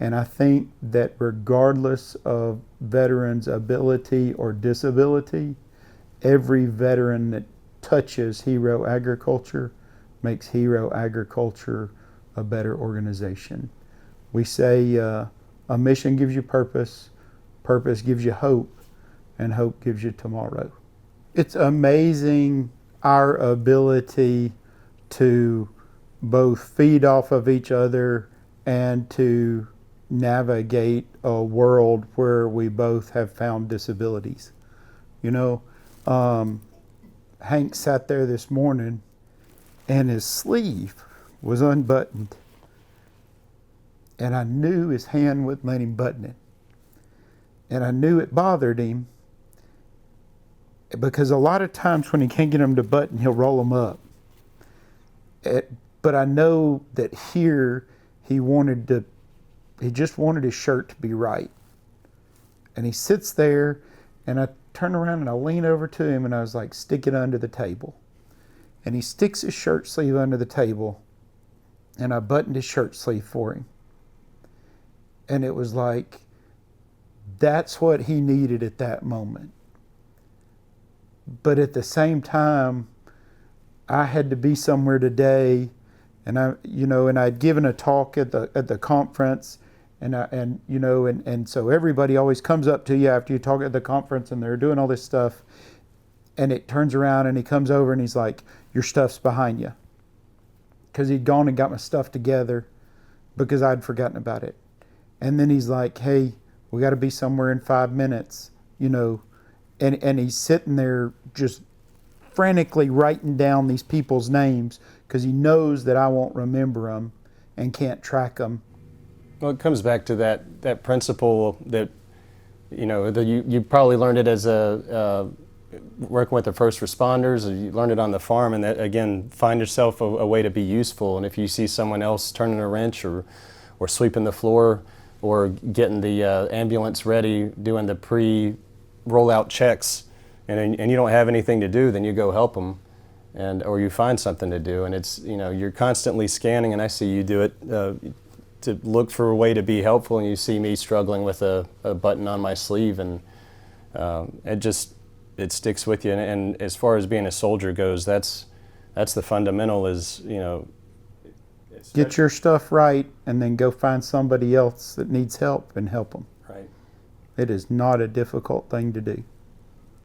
And I think that regardless of veterans' ability or disability, every veteran that touches Hero Agriculture makes Hero Agriculture a better organization. We say a mission gives you purpose, purpose gives you hope, and hope gives you tomorrow. It's amazing our ability to both feed off of each other and to navigate a world where we both have found disabilities. You know, Hank sat there this morning and his sleeve was unbuttoned. And I knew his hand wouldn't let him button it. And I knew it bothered him because a lot of times when he can't get them to button, he'll roll them up. But I know that here he just wanted his shirt to be right. And he sits there, and I turn around and I lean over to him and I was like, stick it under the table. And he sticks his shirt sleeve under the table, and I buttoned his shirt sleeve for him. And it was like, that's what he needed at that moment. But at the same time, I had to be somewhere today, and I'd given a talk at the conference, and so everybody always comes up to you after you talk at the conference, and they're doing all this stuff, and it turns around and he comes over and he's like, your stuff's behind you, because he'd gone and got my stuff together because I'd forgotten about it. And then he's like, hey, we got to be somewhere in 5 minutes, and he's sitting there just frantically writing down these people's names because he knows that I won't remember them and can't track them. Well, it comes back to that principle that, you probably learned it as working with the first responders, or you learned it on the farm, and that, again, find yourself a way to be useful. And if you see someone else turning a wrench or sweeping the floor or getting the ambulance ready, doing the pre-rollout checks, and you don't have anything to do, then you go help them, or you find something to do. And it's, you're constantly scanning, and I see you do it to look for a way to be helpful, and you see me struggling with a button on my sleeve, and it sticks with you. And as far as being a soldier goes, that's the fundamental is, get your stuff right and then go find somebody else that needs help and help them. Right. It is not a difficult thing to do.